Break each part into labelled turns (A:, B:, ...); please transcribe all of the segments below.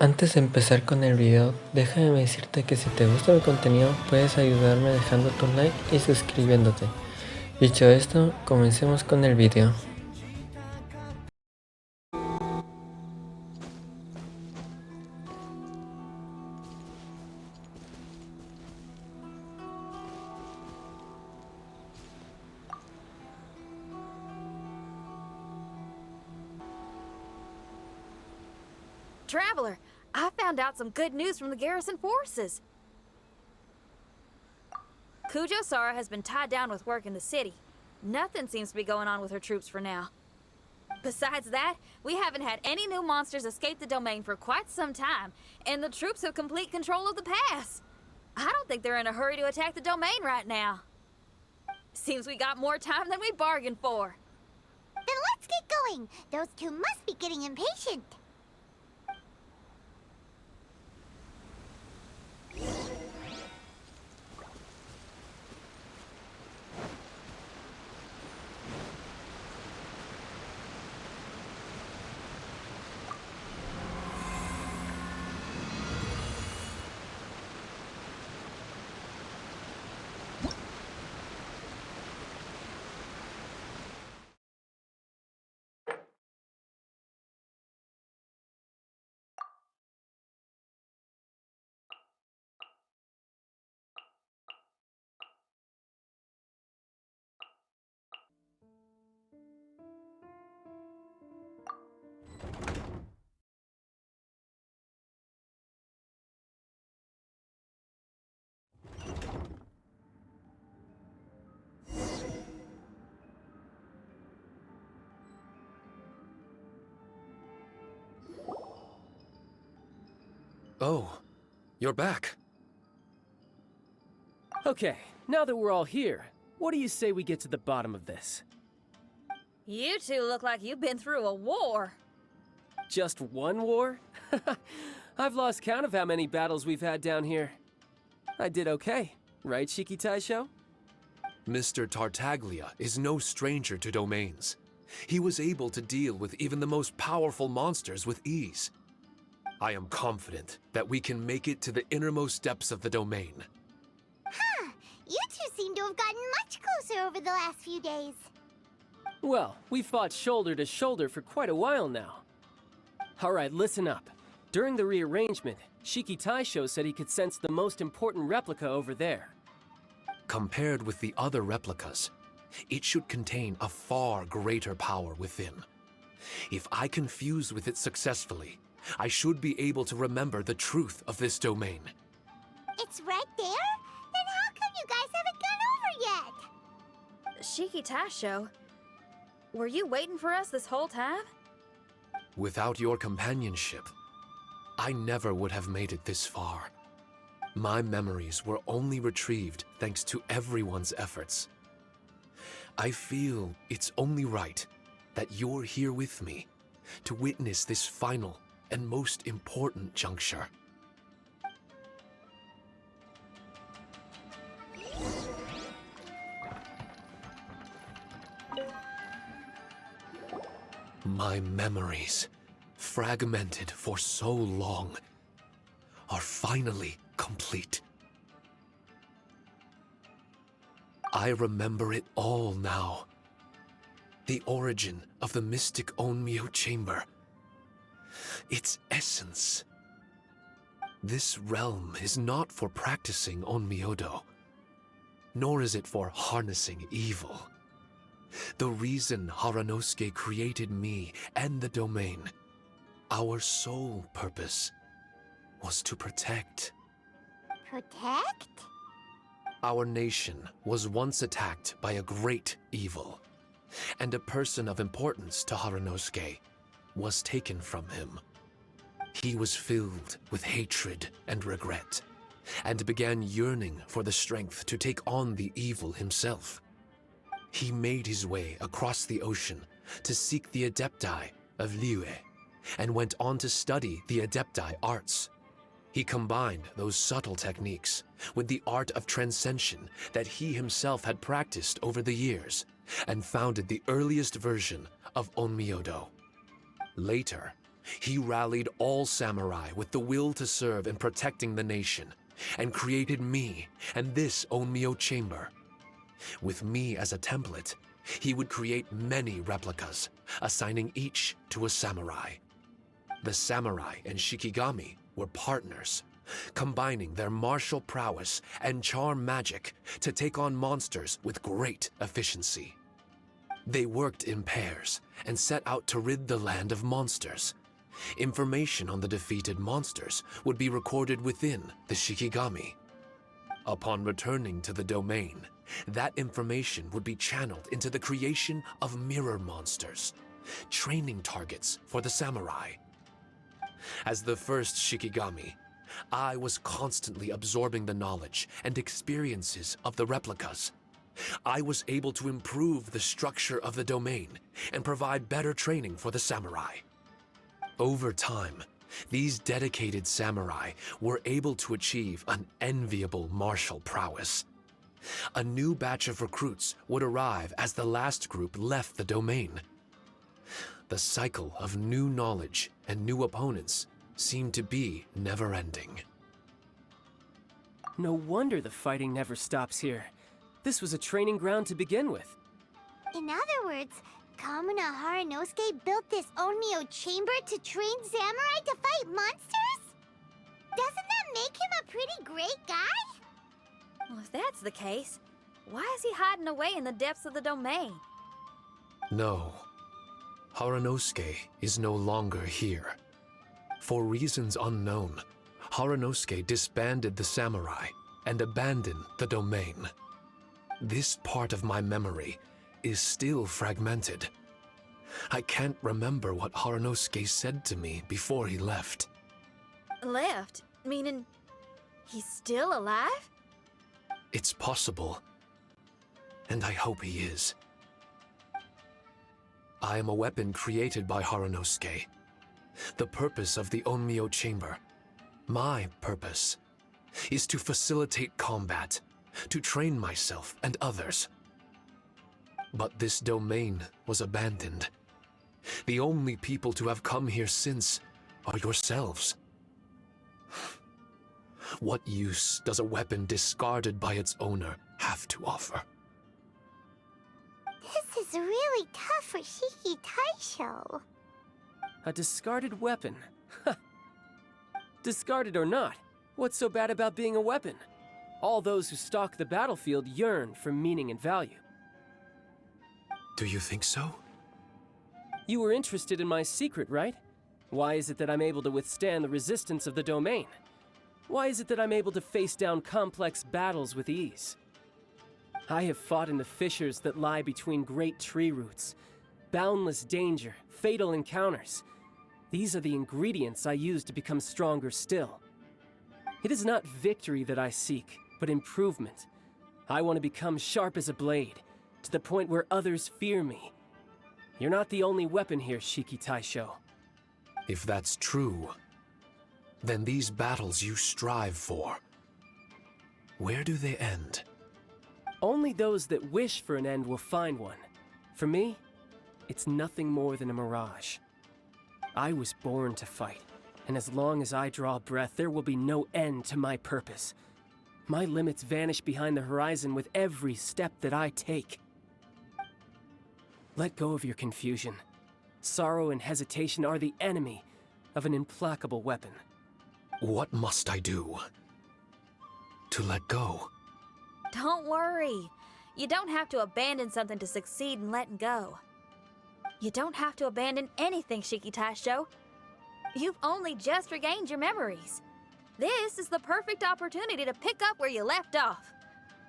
A: Antes de empezar con el video, déjame decirte que si te gusta mi contenido puedes ayudarme dejando tu like y suscribiéndote. Dicho esto, comencemos con el video.
B: Traveler, I found out some good news from the garrison forces. Kujo-Sara has been tied down with work in the city. Nothing seems to be going on with her troops for now. Besides that, we haven't had any new monsters escape the domain for quite some time, and the troops have complete control of the pass. I don't think they're in a hurry to attack the domain right now. Seems we got more time than we bargained for.
C: Then let's get going. Those two must be getting impatient.
D: Oh, you're back.
E: Okay, now that we're all here, what do you say we get to the bottom of this?
B: You two look like you've been through a war.
E: Just one war? I've lost count of how many battles we've had down here. I did okay, right, Shiki Taisho?
D: Mr. Tartaglia is no stranger to domains. He was able to deal with even the most powerful monsters with ease. I am confident that we can make it to the innermost depths of the domain.
C: Huh. You two seem to have gotten much closer over the last few days.
E: Well, we've fought shoulder to shoulder for quite a while now. Alright, listen up. During the rearrangement, Shiki Taisho said he could sense the most important replica over there.
D: Compared with the other replicas, it should contain a far greater power within. If I can fuse with it successfully, I should be able to remember the truth of this domain.
C: It's right there? Then how come you guys haven't gone over yet?
B: Shiki Taisho, were you waiting for us this whole time?
D: Without your companionship, I never would have made it this far. My memories were only retrieved thanks to everyone's efforts. I feel it's only right that you're here with me to witness this final and most important juncture. My memories, fragmented for so long, are finally complete. I remember it all now. The origin of the mystic Onmyo chamber. Its essence. This realm is not for practicing Onmyodo, nor is it for harnessing evil. The reason Haranosuke created me and the domain, our sole purpose, was to protect.
C: Protect?
D: Our nation was once attacked by a great evil, and a person of importance to Haranosuke was taken from him. He was filled with hatred and regret, and began yearning for the strength to take on the evil himself. He made his way across the ocean to seek the Adepti of Liyue, and went on to study the Adepti arts. He combined those subtle techniques with the art of transcension that he himself had practiced over the years, and founded the earliest version of Onmyodo. Later, He rallied all samurai with the will to serve in protecting the nation, and created me and this Onmyo chamber. With me as a template, he would create many replicas, assigning each to a samurai. The samurai and Shikigami were partners, combining their martial prowess and charm magic to take on monsters with great efficiency. They worked in pairs and set out to rid the land of monsters. Information on the defeated monsters would be recorded within the Shikigami. Upon returning to the domain, that information would be channeled into the creation of mirror monsters, training targets for the samurai. As the first Shikigami, I was constantly absorbing the knowledge and experiences of the replicas. I was able to improve the structure of the domain and provide better training for the samurai. Over time, these dedicated samurai were able to achieve an enviable martial prowess. A new batch of recruits would arrive as the last group left the domain. The cycle of new knowledge and new opponents seemed to be never-ending.
E: No wonder the fighting never stops here. This was a training ground to begin with.
C: In other words, Kamuna Haranosuke built this Onmyo chamber to train samurai to fight monsters? Doesn't that make him a pretty great guy?
B: Well, if that's the case, why is he hiding away in the depths of the domain?
D: No, Haranosuke is no longer here. For reasons unknown, Haranosuke disbanded the samurai and abandoned the domain. This part of my memory is still fragmented. I can't remember what Haranosuke said to me before he left.
B: Left? Meaning he's still alive?
D: It's possible, and I hope he is. I am a weapon created by Haranosuke. The purpose of the Onmyo chamber, my purpose, is to facilitate combat, to train myself and others. But this domain was abandoned. The only people to have come here since are yourselves. What use does a weapon discarded by its owner have to offer?
C: This is really tough for Shiki Taisho.
E: A discarded weapon. Discarded or not, what's so bad about being a weapon? All those who stalk the battlefield yearn for meaning and value.
D: Do you think so?
E: You were interested in my secret, right? Why is it that I'm able to withstand the resistance of the domain? Why is it that I'm able to face down complex battles with ease? I have fought in the fissures that lie between great tree roots. Boundless danger, fatal encounters. These are the ingredients I use to become stronger still. It is not victory that I seek, but improvement. I want to become sharp as a blade, to the point where others fear me. You're not the only weapon here, Shiki Taisho.
D: If that's true, then these battles you strive for, where do they end?
E: Only those that wish for an end will find one. For me, it's nothing more than a mirage. I was born to fight, and as long as I draw breath, there will be no end to my purpose. My limits vanish behind the horizon with every step that I take. Let go of your confusion. Sorrow and hesitation are the enemy of an implacable weapon.
D: What must I do to let go?
B: Don't worry. You don't have to abandon something to succeed in letting go. You don't have to abandon anything, Shiki Taisho. You've only just regained your memories. This is the perfect opportunity to pick up where you left off.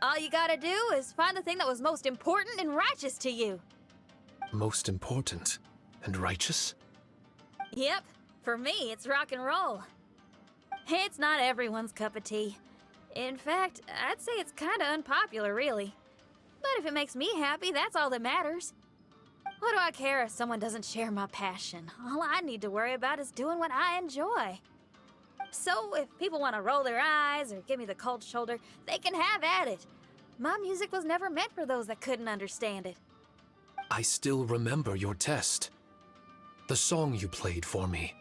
B: All you gotta do is find the thing that was most important and righteous to you.
D: Most important and righteous?
B: Yep, for me, it's rock and roll. It's not everyone's cup of tea. In fact, I'd say it's kinda unpopular, really. But if it makes me happy, that's all that matters. What do I care if someone doesn't share my passion? All I need to worry about is doing what I enjoy. So if people want to roll their eyes or give me the cold shoulder, they can have at it. My music was never meant for those that couldn't understand it.
D: I still remember your test. The song you played for me.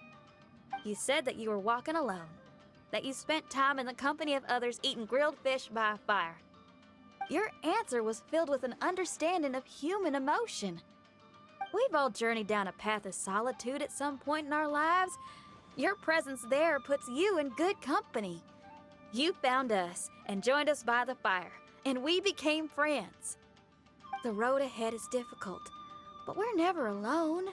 B: You said that you were walking alone, that you spent time in the company of others eating grilled fish by a fire. Your answer was filled with an understanding of human emotion. We've all journeyed down a path of solitude at some point in our lives. Your presence there puts you in good company. You found us and joined us by the fire, and we became friends. The road ahead is difficult, but we're never alone.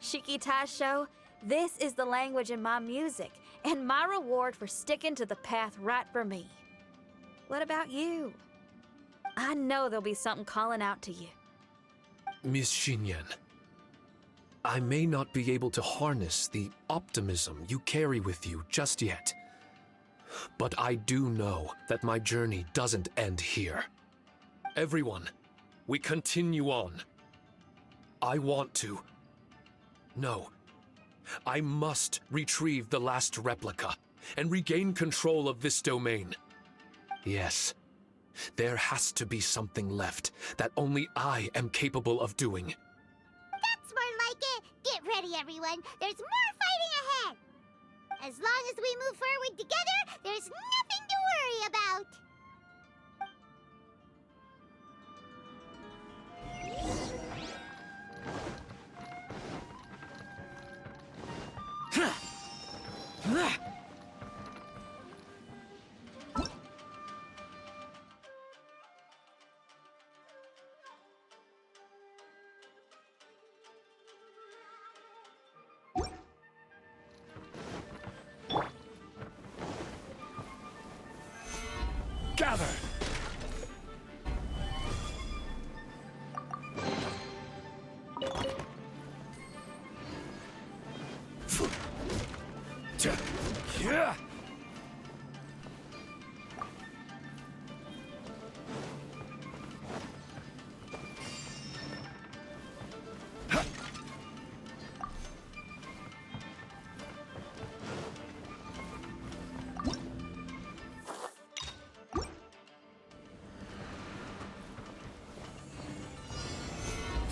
B: Shiki Taisho, this is the language in my music, and my reward for sticking to the path right for me. What about you? I know there'll be something calling out to you.
D: Miss Xinyan, I may not be able to harness the optimism you carry with you just yet, but I do know that my journey doesn't end here. Everyone, we continue on. I want to. No. I must retrieve the last replica and regain control of this domain. Yes, there has to be something left that only I am capable of doing.
C: That's more like it. Get ready, everyone. There's more fighting ahead. As long as we move forward together, there's nothing to worry about.
D: Gather!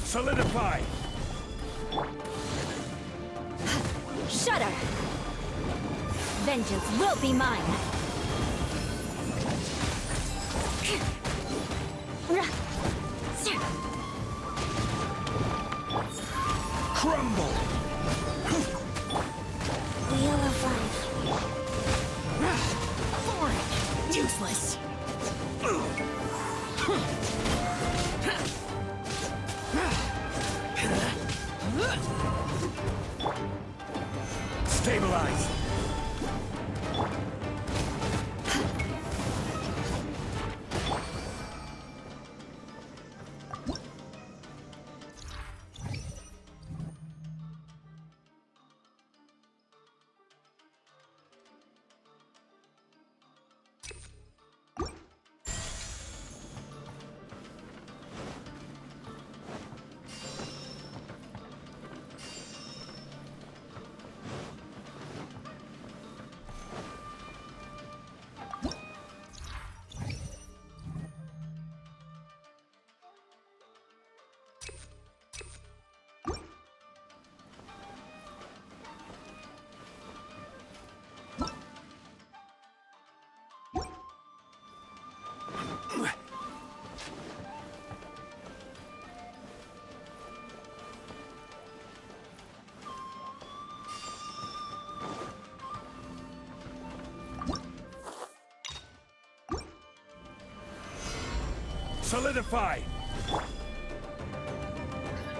F: Solidify!
B: Shudder! Vengeance will be mine!
F: Crumble!
C: Wheel of Life.
B: Foreign! Useless!
F: Stabilize! Solidify!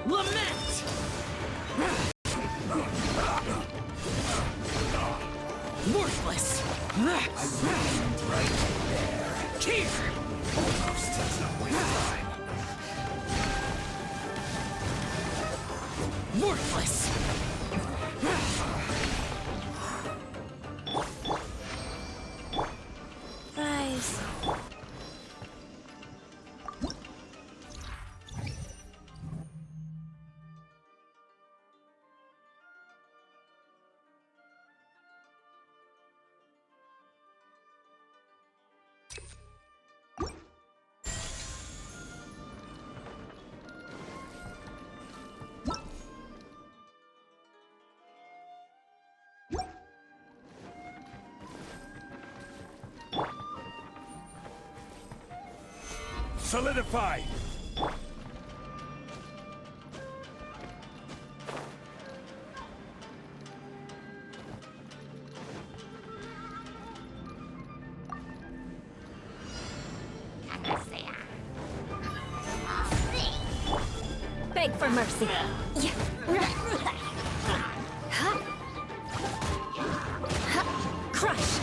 E: Lament! Worthless!
F: Right there.
E: Here! Worthless!
C: Rise.
F: Solidify!
B: Beg for mercy. Crush.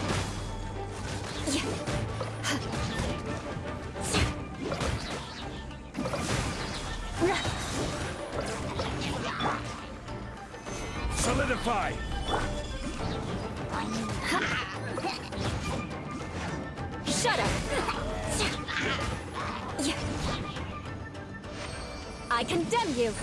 F: Solidify!
B: Shut up. I condemn you.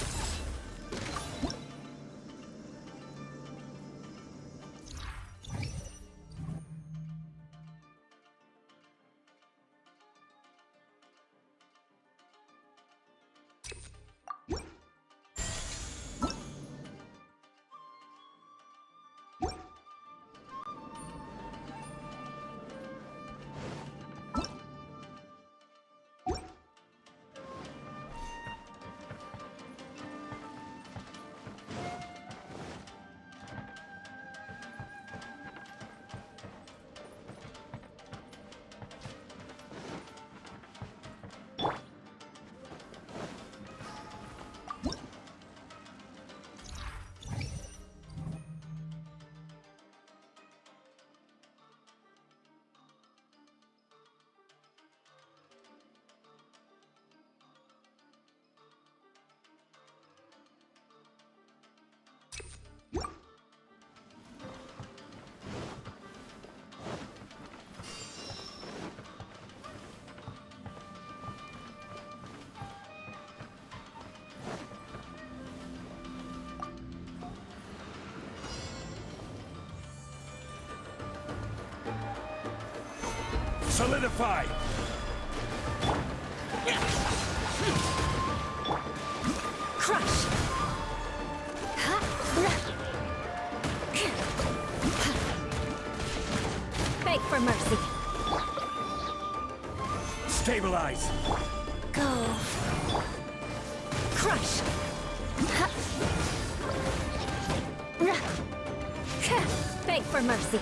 F: Solidify!
B: Crush. Beg for mercy.
F: Stabilize!
B: Go. Crush. Beg for mercy.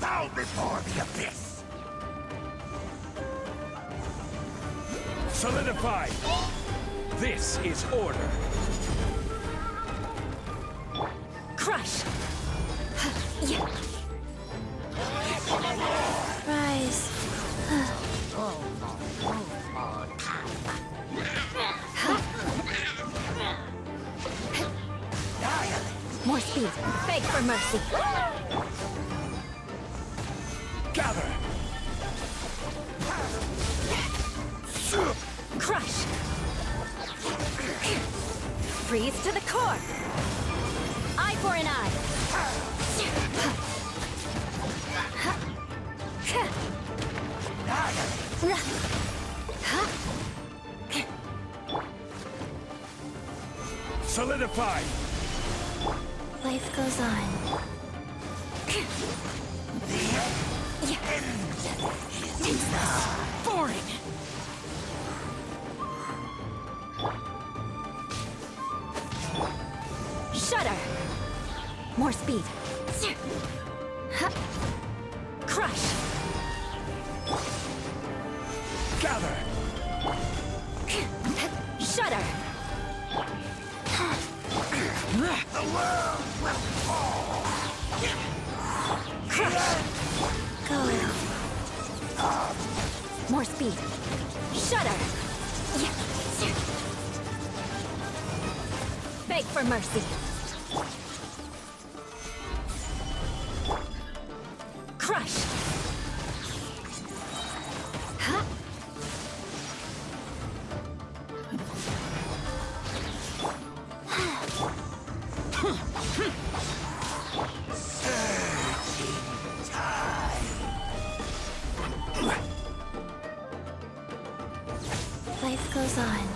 F: Bow before the abyss! Solidify! This is order!
B: Crush. Rise. More speed. Beg for mercy.
F: Gather!
B: Crush. Freeze to the core. Eye for an eye.
F: Solidify!
B: Life goes on. Boring. Shudder. More speed. Crush.
F: Gather!
B: Shudder. Go. More speed. Shudder. Beg for mercy. Crush. Huh? Life goes on.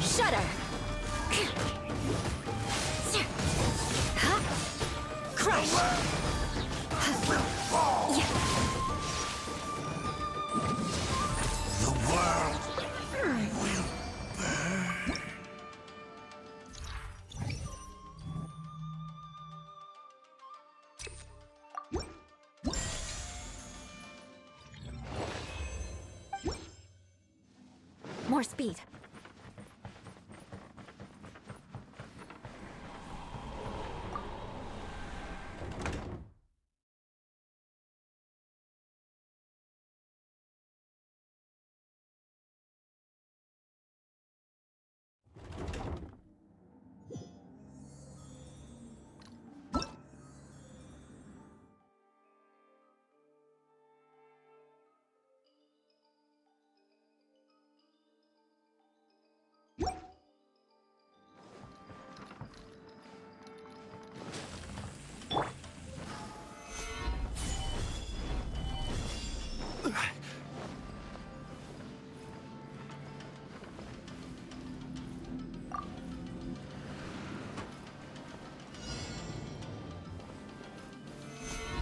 B: Shudder. Crush.
F: The world will burn.
B: More speed.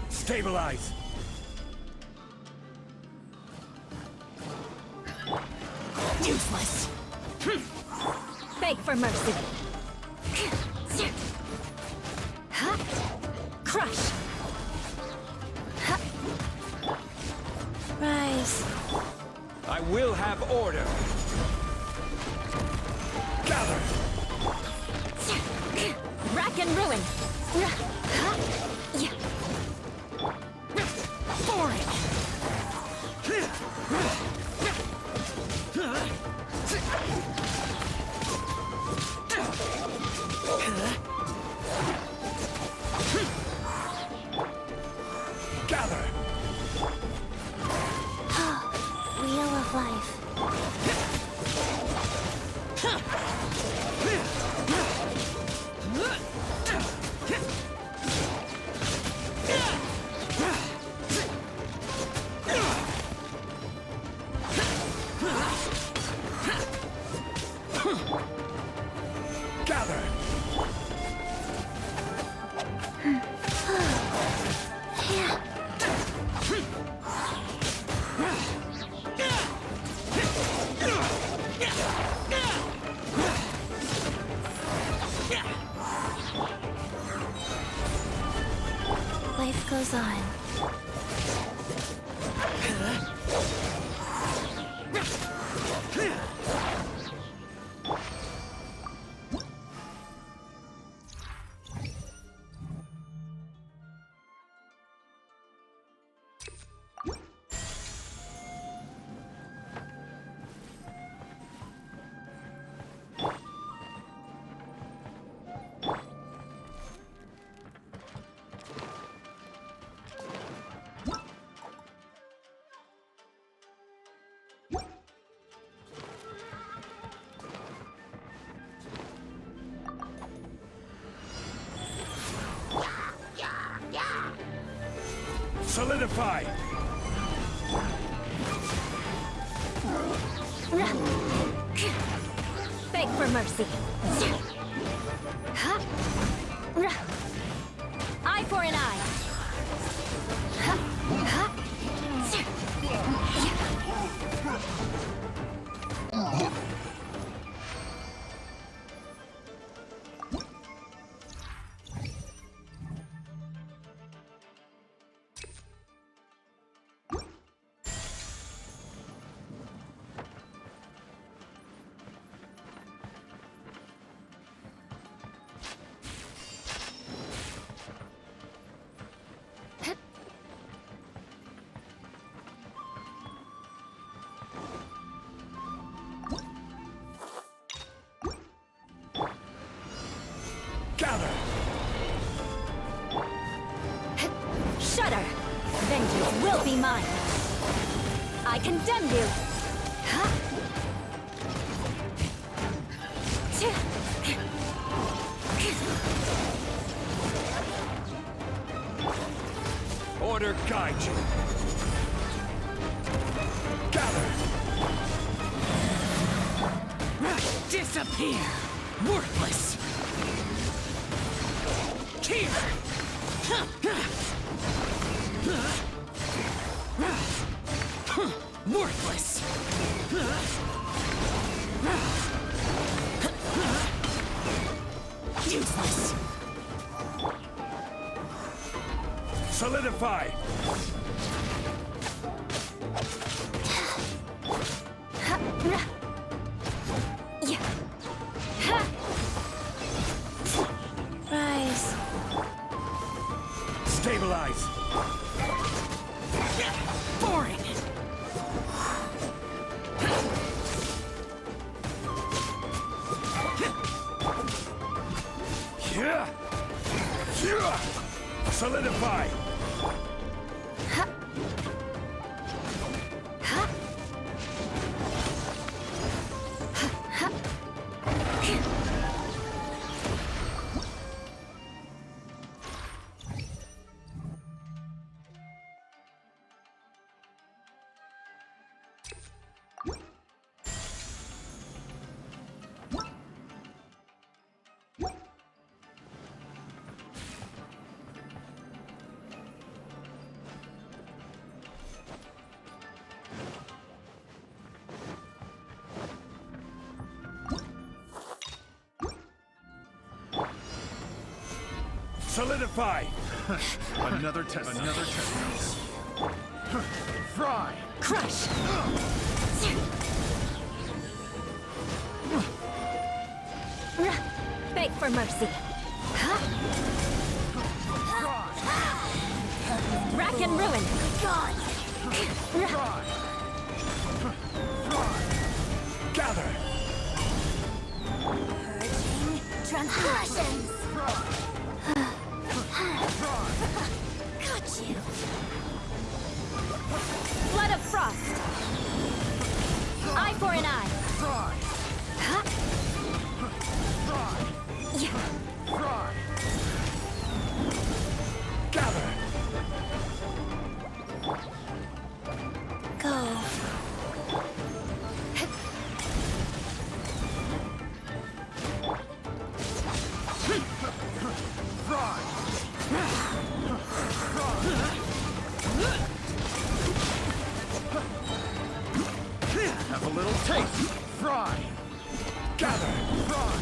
F: Stabilize.
B: Useless. Beg for mercy. Crush. Rise.
F: I will have order. Gather.
B: Rack and ruin. Foreign.
F: Gather.
C: Wheel of life.
F: Gather.
C: Life goes on.
F: Solidify.
B: Beg for mercy. Eye for an eye. be mine. I condemn you. Huh?
F: Order guide you. Gather.
E: Disappear! Worthless! Here! Worthless! Useless!
F: Solidify.
B: Rise.
F: Stabilize.
E: Boring!
F: Yeah. Yeah. Solidify. Solidify.
G: Another test. Another test. Fry.
B: Crush. Beg for mercy. Rack and ruin. Gone.
F: Gather.
C: Purging transgressions. Got you.
B: Blood of frost. Eye for an eye. Huh? Yeah.
F: Gather.
B: Go.
G: Have a little taste. Fry.
F: Gather.
G: Fry.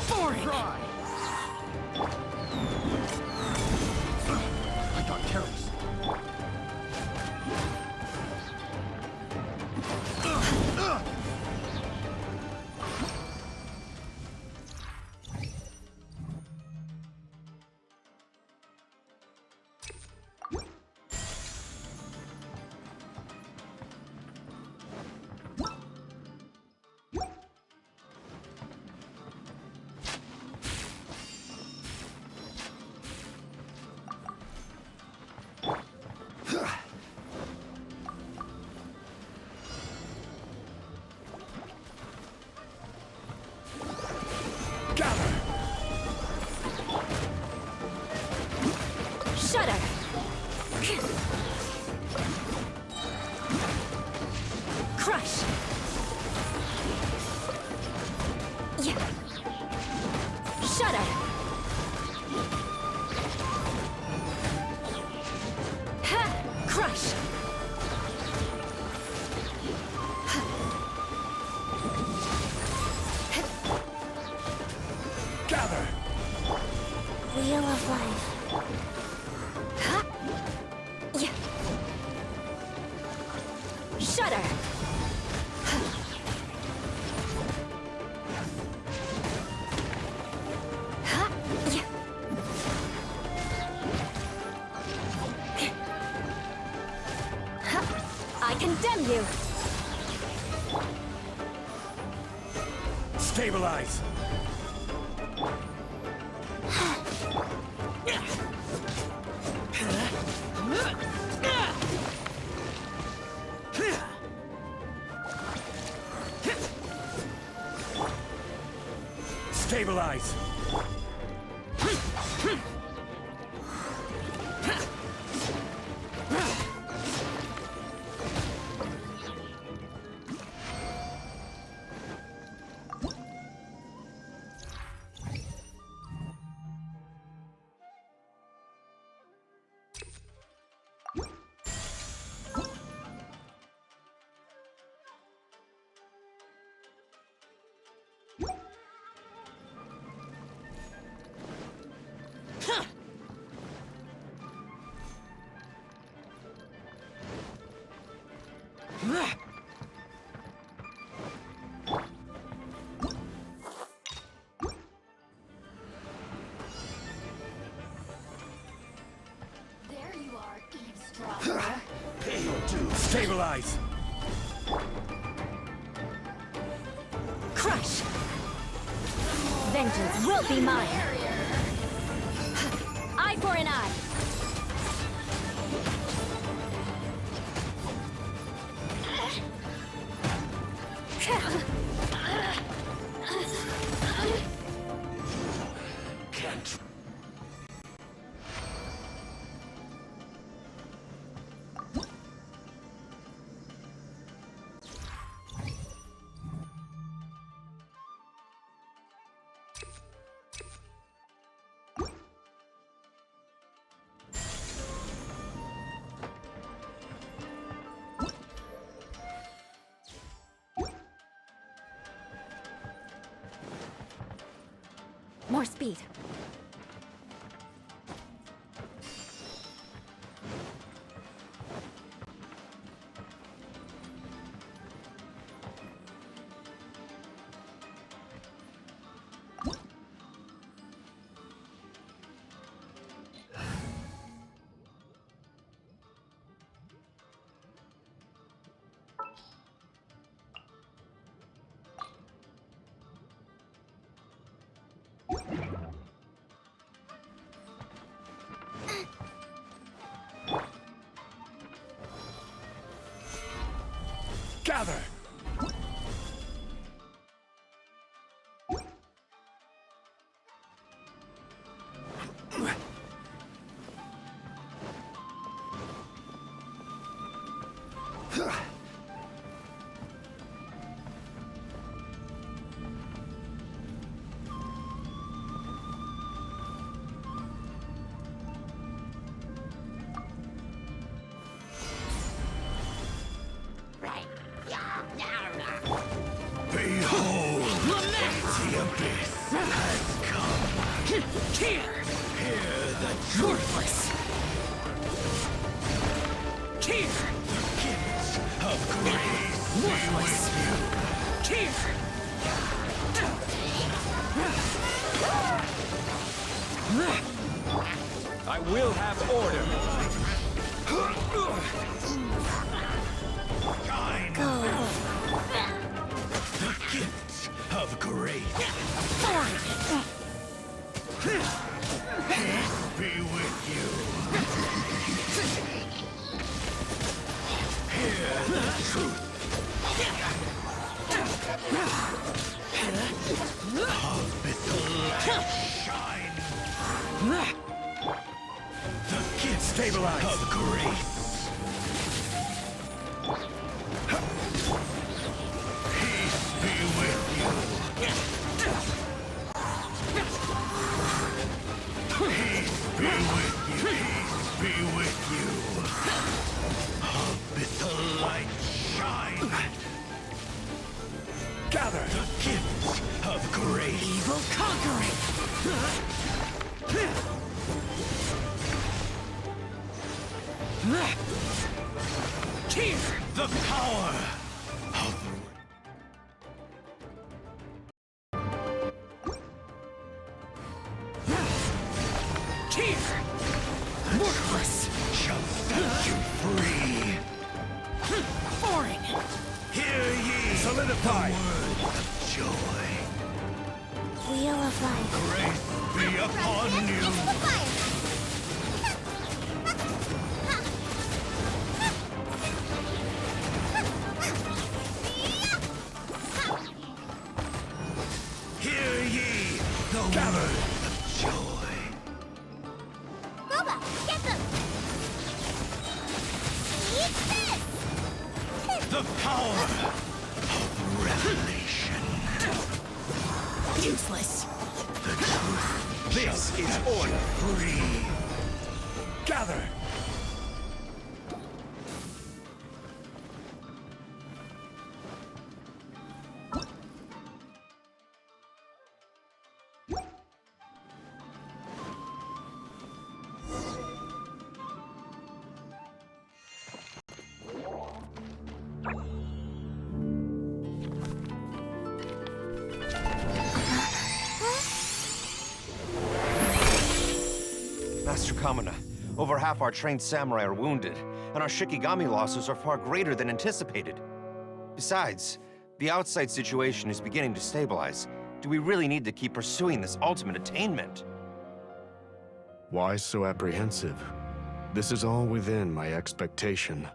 E: Boring!
G: I got careless.
B: Shudder. Crush. Yeah. Shudder. Ha! Crush.
F: Gather.
C: Wheel of life.
B: Huh? Yeah. Shudder. condemn you!
F: Stabilize! Stabilize!
C: There you are, eavesdropper.
F: Pay your dues. Stabilize!
B: Crush! Vengeance will be mine! Eye for an eye!
F: Can't.
B: More speed.
F: Gather! Behold! The abyss has come!
E: Here!
F: Hear the
E: Worthless! Here!
F: The gifts of grace be
E: Worthless!
F: with you!
E: Here! I will have order!
F: Shine! The gifts of grace be with you! Hear the truth of bitter light shine! The gifts
G: Stabilize.
F: of grace peace be with you! Peace be with you! Peace be with you! Of bitter light shine! Gather the gifts of grace!
E: Evil conquering! Here!
F: The power of
E: Here! Worthless!
F: shall set you free! Fire! Joy!
C: Wheel of life.
F: Grace be upon you! Hear ye the word of joy!
C: Boba, get them! Eat this!
F: The power of revelation!
B: Useless.
F: The truth. This is order. Free. Gather.
H: Master Kamina, over half our trained samurai are wounded, and our Shikigami losses are far greater than anticipated. Besides, the outside situation is beginning to stabilize. Do we really need to keep pursuing this ultimate attainment?
I: Why so apprehensive? This is all within my expectation.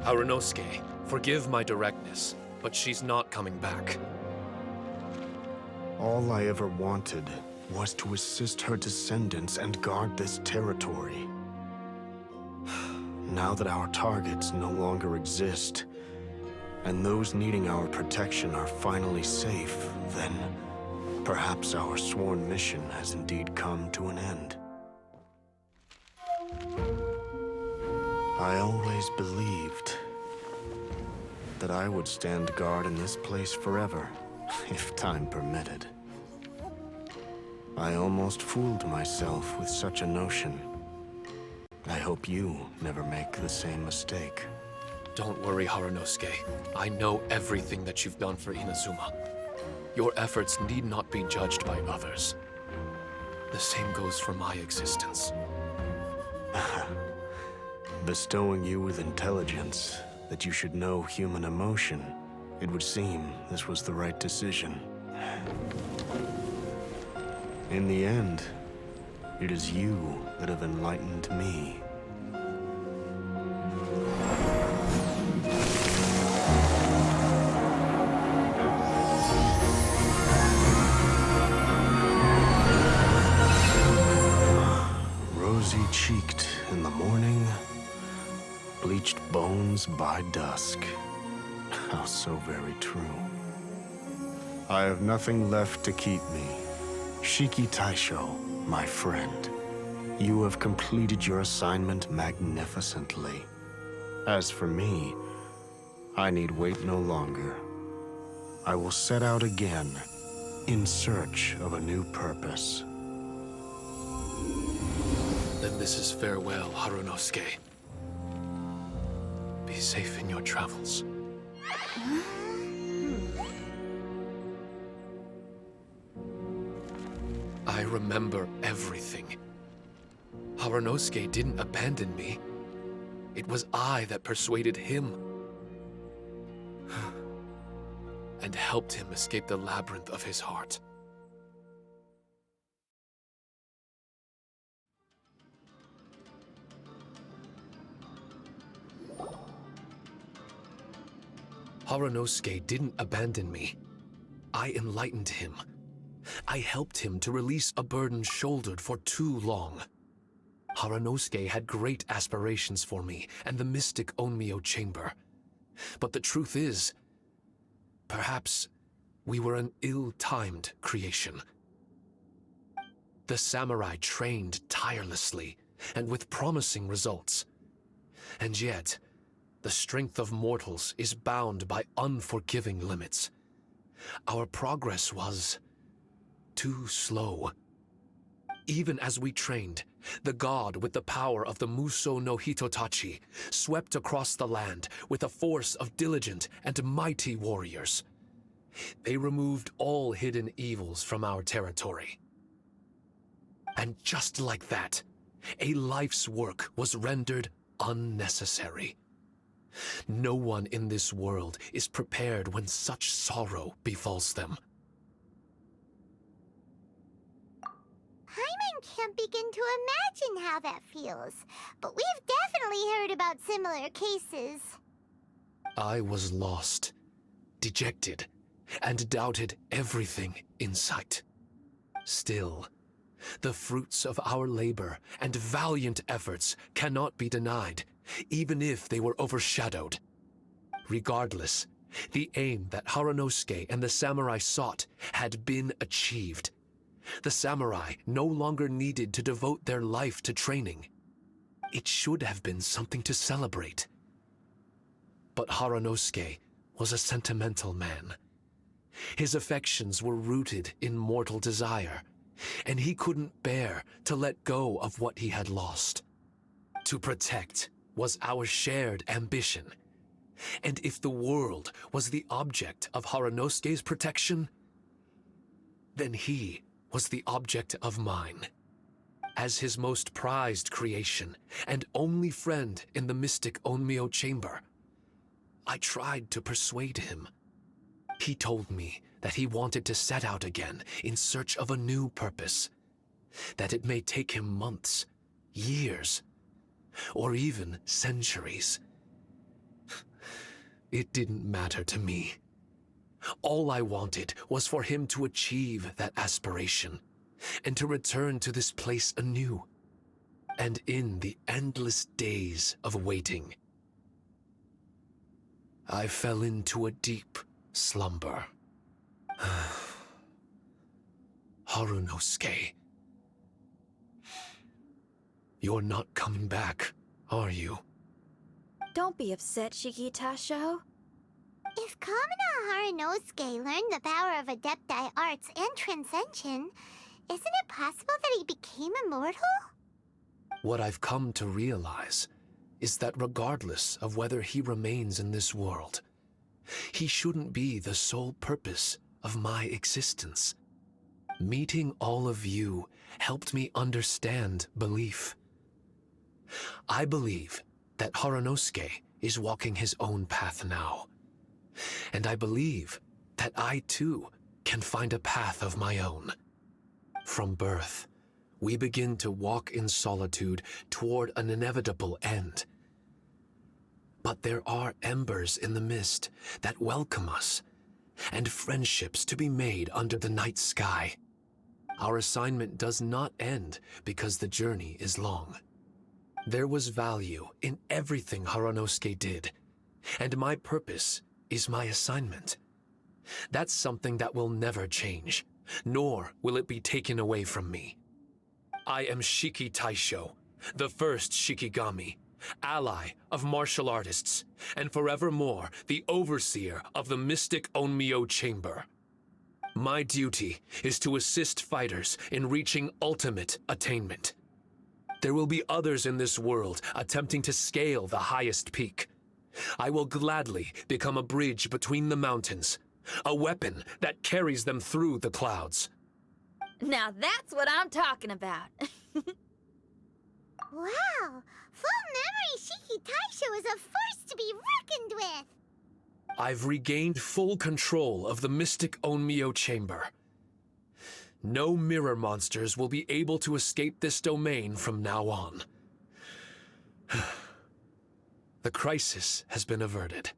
D: Harunosuke, forgive my directness, but she's not coming back.
I: All I ever wanted was to assist her descendants and guard this territory. Now that our targets no longer exist, and those needing our protection are finally safe, then perhaps our sworn mission has indeed come to an end. I always believed that I would stand guard in this place forever, if time permitted. I almost fooled myself with such a notion. I hope you never make the same mistake.
D: Don't worry, Harunosuke. I know everything that you've done for Inazuma. Your efforts need not be judged by others. The same goes for my existence.
I: Bestowing you with intelligence, that you should know human emotion, it would seem this was the right decision. In the end, it is you that have enlightened me. Rosy-cheeked in the morning, bleached bones by dusk. How so very true. I have nothing left to keep me. Shiki Taisho, my friend, you have completed your assignment magnificently. As for me, I need wait no longer. I will set out again, in search of a new purpose.
D: Then this is farewell, Harunosuke. Be safe in your travels. I remember everything. Harunosuke didn't abandon me. It was I that persuaded him. And helped him escape the labyrinth of his heart. Harunosuke didn't abandon me. I enlightened him. I helped him to release a burden shouldered for too long. Harunosuke had great aspirations for me and the mystic Onmyo chamber. But the truth is, perhaps we were an ill-timed creation. The samurai trained tirelessly and with promising results. And yet, the strength of mortals is bound by unforgiving limits. Our progress was too slow. Even as we trained, the god with the power of the Muso no Hitotachi swept across the land with a force of diligent and mighty warriors. They removed all hidden evils from our territory. And just like that, a life's work was rendered unnecessary. No one in this world is prepared when such sorrow befalls them.
C: Paimon can't begin to imagine how that feels, but we've definitely heard about similar cases.
D: I was lost, dejected, and doubted everything in sight. Still, the fruits of our labor and valiant efforts cannot be denied, even if they were overshadowed. Regardless, the aim that Haranosuke and the samurai sought had been achieved. The samurai no longer needed to devote their life to training. It should have been something to celebrate. But Haranosuke was a sentimental man. His affections were rooted in mortal desire, and he couldn't bear to let go of what he had lost. To protect was our shared ambition, and if the world was the object of Haranosuke's protection, then he was the object of mine. As his most prized creation and only friend in the mystic Onmyo chamber, I tried to persuade him. He told me that he wanted to set out again in search of a new purpose, that it may take him months, years, or even centuries. It didn't matter to me. All I wanted was for him to achieve that aspiration and to return to this place anew. And in the endless days of waiting, I fell into a deep slumber. Haranosuke, you're not coming back, are you?
B: Don't be upset, Shikitasho.
C: If Kamina Haranosuke learned the power of Adepti arts and Transcension, isn't it possible that he became immortal?
D: What I've come to realize is that regardless of whether he remains in this world, he shouldn't be the sole purpose of my existence. Meeting all of you helped me understand belief. I believe that Haranosuke is walking his own path now. And I believe that I too can find a path of my own. From birth, we begin to walk in solitude toward an inevitable end. But there are embers in the mist that welcome us, and friendships to be made under the night sky. Our assignment does not end because the journey is long. There was value in everything Haranosuke did, and my purpose is my assignment. That's something that will never change, nor will it be taken away from me. I am Shiki Taisho, the first Shikigami, ally of martial artists, and forevermore the overseer of the mystic Onmyo chamber. My duty is to assist fighters in reaching ultimate attainment. There will be others in this world attempting to scale the highest peak. I will gladly become a bridge between the mountains, a weapon that carries them through the clouds.
B: Now that's what I'm talking about.
C: Wow! Full memory Shiki Taisho is a force to be reckoned with!
D: I've regained full control of the mystic Onmyo chamber. No mirror monsters will be able to escape this domain from now on. The crisis has been averted.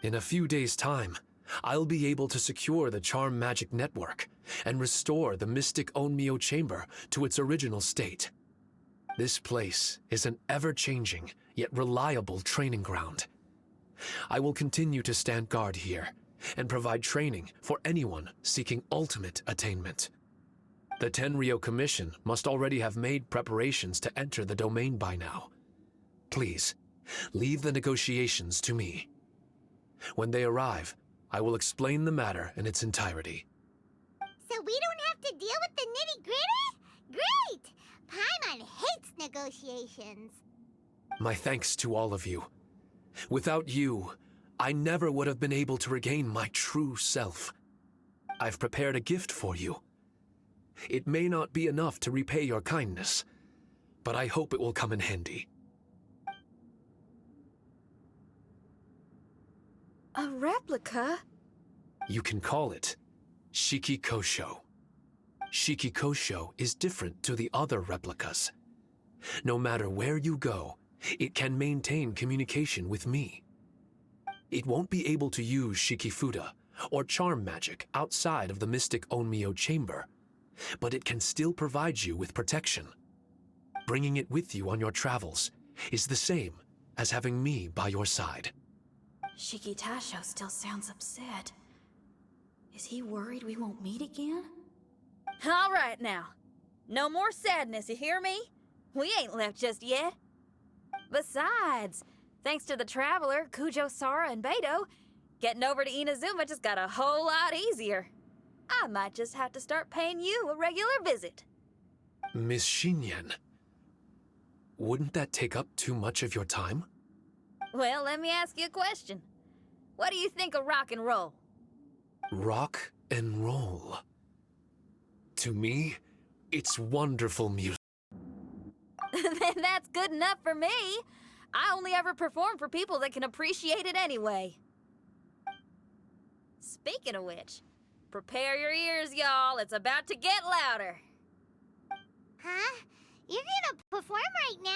D: In a few days' time, I'll be able to secure the charm magic network and restore the mystic Onmyo chamber to its original state. This place is an ever-changing yet reliable training ground. I will continue to stand guard here and provide training for anyone seeking ultimate attainment. The Tenryo Commission must already have made preparations to enter the domain by now. Please, leave the negotiations to me. When they arrive, I will explain the matter in its entirety.
C: So we don't have to deal with the nitty-gritty? Great! Paimon hates negotiations.
D: My thanks to all of you. Without you, I never would have been able to regain my true self. I've prepared a gift for you. It may not be enough to repay your kindness, but I hope it will come in handy.
B: A replica?
D: You can call it Shiki Kosho. Shiki Kosho is different to the other replicas. No matter where you go, it can maintain communication with me. It won't be able to use Shikifuda or charm magic outside of the mystic Onmyo chamber, but it can still provide you with protection. Bringing it with you on your travels is the same as having me by your side.
B: Shiki Tasho still sounds upset. Is he worried we won't meet again? All right now. No more sadness, you hear me? We ain't left just yet. Besides, thanks to the Traveler, Kujo, Sara, and Beidou, getting over to Inazuma just got a whole lot easier. I might just have to start paying you a regular visit.
D: Miss Xinyan, wouldn't that take up too much of your time?
B: Well, let me ask you a question. What do you think of rock and roll?
D: Rock and roll. To me, it's wonderful music.
B: Then that's good enough for me. I only ever perform for people that can appreciate it anyway. Speaking of which, prepare your ears, y'all. It's about to get louder.
C: Huh? You're gonna perform right now?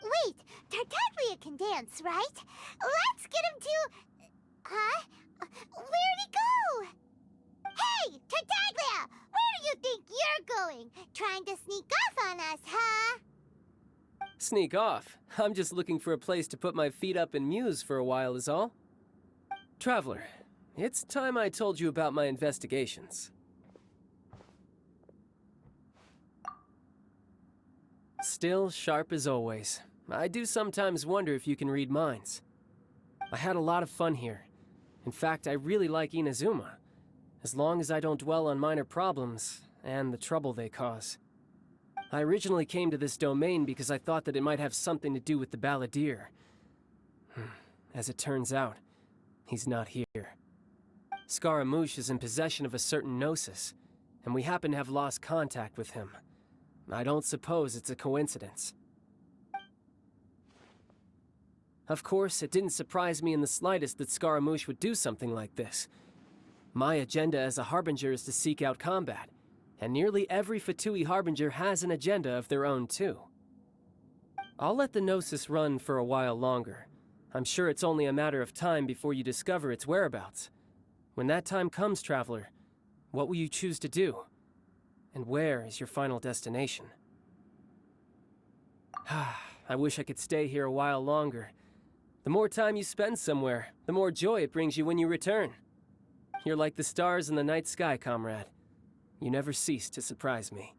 C: Wait, Tartaglia can dance, right? Let's get him to... Huh? Where'd he go? Hey, Tartaglia! Where do you think you're going? Trying to sneak off on us, huh?
E: Sneak off? I'm just looking for a place to put my feet up and muse for a while is all. Traveler, it's time I told you about my investigations. Still sharp as always. I do sometimes wonder if you can read minds. I had a lot of fun here. In fact, I really like Inazuma, as long as I don't dwell on minor problems and the trouble they cause. I originally came to this domain because I thought that it might have something to do with the balladeer. As it turns out, he's not here. Scaramouche is in possession of a certain gnosis, and we happen to have lost contact with him. I don't suppose it's a coincidence. Of course, it didn't surprise me in the slightest that Scaramouche would do something like this. My agenda as a Harbinger is to seek out combat, and nearly every Fatui Harbinger has an agenda of their own too. I'll let the Gnosis run for a while longer. I'm sure it's only a matter of time before you discover its whereabouts. When that time comes, Traveler, what will you choose to do? And where is your final destination? I wish I could stay here a while longer. The more time you spend somewhere, the more joy it brings you when you return. You're like the stars in the night sky, comrade. You never cease to surprise me.